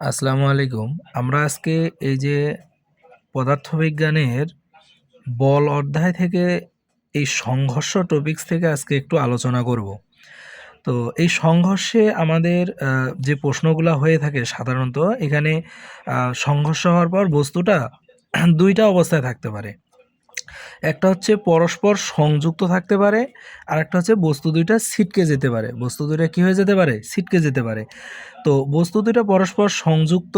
আসসালামু আলাইকুম। আমরা আজকে এই যে পদার্থবিজ্ঞানের বল অধ্যায় থেকে এই সংঘর্ষ টপিকস থেকে আজকে একটু আলোচনা করব। তো এই সংঘর্ষে আমাদের যে প্রশ্নগুলো হয়ে থাকে সাধারণত এখানে সংঘর্ষ হওয়ার পর বস্তুটা দুইটা অবস্থায় থাকতে পারে। একটা হচ্ছে পরস্পর সংযুক্ত থাকতে পারে, আর একটা হচ্ছে বস্তু দুইটা ছিটকে যেতে পারে। বস্তু দুইটা কী হয়ে যেতে পারে? ছিটকে যেতে পারে। তো বস্তু দুইটা পরস্পর সংযুক্ত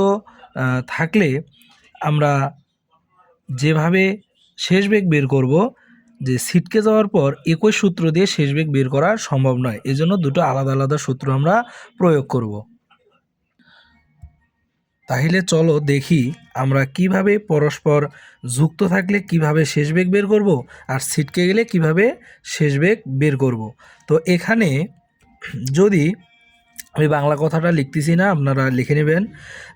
থাকলে আমরা যেভাবে শেষ বেগ বের করব, যে ছিটকে যাওয়ার পর একই সূত্র দিয়ে শেষ বেগ বের করা সম্ভব নয়। এজন্য দুটো আলাদা আলাদা সূত্র আমরা প্রয়োগ করব। তাহলে চলো দেখি আমরা কিভাবে পরস্পর যুক্ত থাকলে কিভাবে শেষ বেগ বের করব, আর ছিটকে গেলে কিভাবে শেষ বেগ বের করব। তো এখানে যদি আমি বাংলা কথাটা লিখতেছি না, আপনারা লিখে নেবেন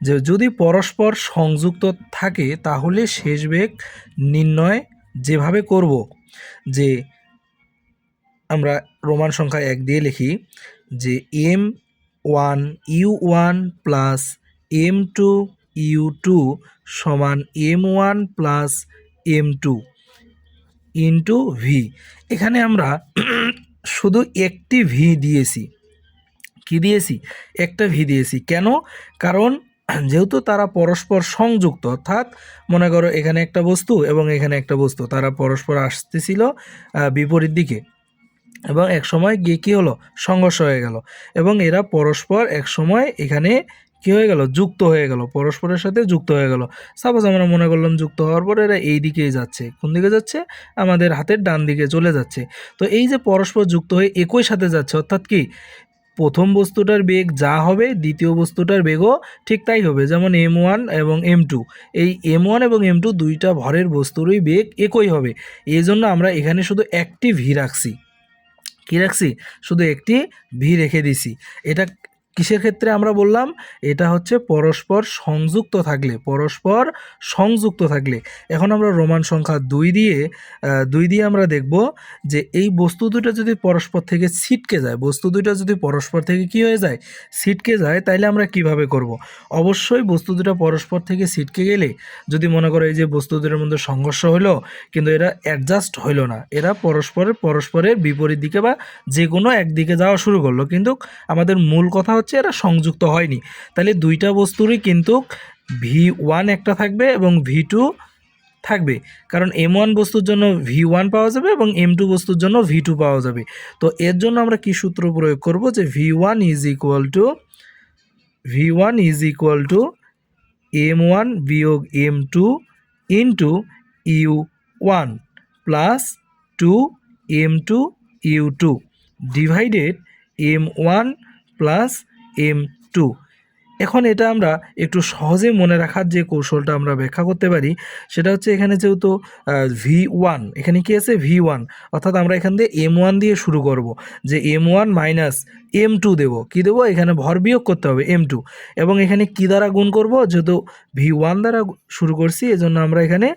যে যদি পরস্পর সংযুক্ত থাকে তাহলে শেষ বেগ নির্ণয় যেভাবে করব, যে আমরা রোমান সংখ্যা 1 দিয়ে লিখি যে m1 u1 plus m2 u2 সমান m1 plus m2 into V. এখানে আমরা শুধু একটি ভি দিয়েছি। কি দিয়েছি? একটা ভি দিয়েছি। কেন? কারণ যেহেতু তারা পরস্পর সংযুক্ত, অর্থাৎ মনে করো এখানে একটা বস্তু এবং এখানে একটা বস্তু, তারা পরস্পর আসতেছিল বিপরীত দিকে, এবং এক সময় গিয়ে কী হলো? সংঘর্ষ হয়ে গেল, এবং এরা পরস্পর এক সময় এখানে কী হয়ে গেল? যুক্ত হয়ে গেল, পরস্পরের সাথে যুক্ত হয়ে গেল। সাপোজ আমরা মনে করলাম যুক্ত হওয়ার পর এরা এই দিকেই যাচ্ছে। কোন দিকে যাচ্ছে? আমাদের হাতের ডান দিকে চলে যাচ্ছে। তো এই যে পরস্পর যুক্ত হয়ে একই সাথে যাচ্ছে, অর্থাৎ কি প্রথম বস্তুটার বেগ যা হবে দ্বিতীয় বস্তুটার বেগও ঠিক তাই হবে। যেমন m1 এবং m2, এই m1 এবং m2 দুইটা ভরের বস্তুরই বেগ একই হবে। এই জন্য আমরা এখানে শুধু একটি ভি রাখছি। কী রাখছি? শুধু একটি ভি রেখে দিছি। এটা কিসের ক্ষেত্রে আমরা বললাম? এটা হচ্ছে পরস্পর সংযুক্ত থাকলে, পরস্পর সংযুক্ত থাকলে। এখন আমরা রোমান সংখ্যা 2 দিয়ে আমরা দেখব যে এই বস্তু দুটো যদি পরস্পর থেকে ছিটকে যায়, বস্তু দুটো যদি পরস্পর থেকে কি হয়ে যায়? ছিটকে যায়, তাইলে আমরা কিভাবে করব? অবশ্যই বস্তু দুটো পরস্পর থেকে ছিটকে গেলে, যদি মনে করো এই যে বস্তু দুটোর মধ্যে সংঘর্ষ হলো কিন্তু এরা অ্যাডজাস্ট হইল না, এরা পরস্পরের বিপরীত দিকে বা যে কোনো একদিকে যাওয়া শুরু করলো, কিন্তু আমাদের মূল কথা হচ্ছে এরা সংযুক্ত হয়নি। তাহলে দুইটা বস্তুরই কিন্তু V1 একটা থাকবে এবং V2 থাকবে, কারণ M1 বস্তুর জন্য V1 পাওয়া যাবে এবং M2 বস্তুর জন্য V2 পাওয়া যাবে। তো এর জন্য আমরা কি সূত্র প্রয়োগ করব? যে V1 is equal to M1 বিয়োগ M2 into U1 plus 2M2 U2 divided M1 plus M2। এখন এটা আমরা একটু সহজে মনে রাখার যে কৌশলটা আমরা ব্যাখ্যা করতে পারি, সেটা হচ্ছে এখানে যেহেতু V1, এখানে কি আছে? V1, অর্থাৎ আমরা এখান দিয়ে M1 দিয়ে শুরু করব, যে M1 মাইনাস M2 দেবো। কী দেবো? এখানে ভর বিয়োগ করতে হবে M2, এবং এখানে কি দ্বারা গুণ করব? যেহেতু V1 দ্বারা শুরু করছি, এজন্য আমরা এখানে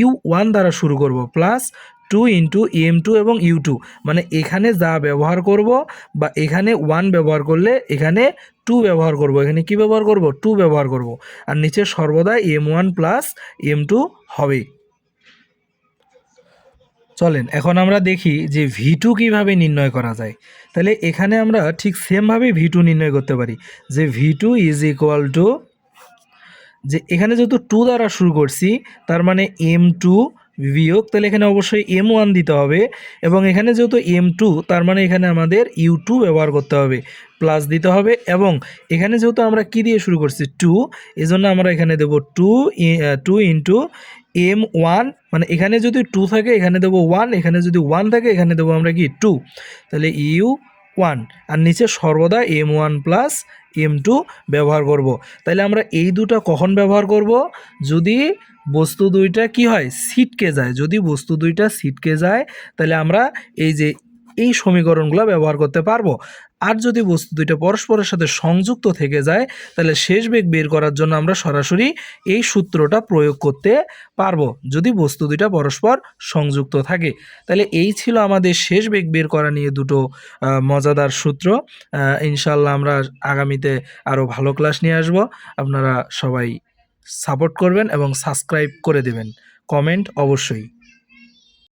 U1 দ্বারা শুরু করব, প্লাস 2 ইন্টু M2 এবং U2, মানে এখানে যা ব্যবহার করব বা এখানে 1 ব্যবহার করলে এখানে 2 ব্যবহার করব, এখানে কি ব্যবহার করব? 2 ব্যবহার করব, আর নিচে সর্বদা M1 প্লাস M2 হবে। চলেন এখন আমরা দেখি যে V2 কীভাবে নির্ণয় করা যায়। তাহলে এখানে আমরা ঠিক সেমভাবে V2 নির্ণয় করতে পারি, যে V2 ইজ ইকুয়াল টু, যে এখানে যেহেতু 2 দ্বারা শুরু করছি, তার মানে M2 বিয়োগ, তাহলে এখানে অবশ্যই M1 দিতে হবে, এবং এখানে যেহেতু M2, তার মানে এখানে আমাদের U2 ব্যবহার করতে হবে, প্লাস দিতে হবে, এবং এখানে যেহেতু আমরা কি দিয়ে শুরু করছি? 2, এজন্য আমরা এখানে দেবো 2 ইন্টু M1, মানে এখানে যদি 2 থাকে এখানে দেবো 1, এখানে যদি 1 থাকে এখানে দেবো আমরা কি? 2, তাহলে U1, আর নিচে সর্বদা M1 প্লাস M2 ব্যবহার করব। তাহলে আমরা এই দুটো কখন ব্যবহার করব? যদি বস্তু দুইটা কি হয়? ছিটকে যায়। যদি বস্তু দুইটা ছিটকে যায়, তাহলে আমরা এই যে এই সমীকরণগুলো ব্যবহার করতে পারবো। আর যদি বস্তু দুইটা পরস্পরের সাথে সংযুক্ত থেকে যায় তাহলে শেষ বেগ বের করার জন্য আমরা সরাসরি এই সূত্রটা প্রয়োগ করতে পারবো যদি বস্তু দুইটা পরস্পর সংযুক্ত থাকে। তাহলে এই ছিল আমাদের শেষ বেগ বের করা নিয়ে দুটো মজাদার সূত্র। ইনশাল্লাহ আমরা আগামীতে আরও ভালো ক্লাস নিয়ে আসব। আপনারা সবাই সাপোর্ট করবেন এবং সাবস্ক্রাইব করে দেবেন, কমেন্ট অবশ্যই।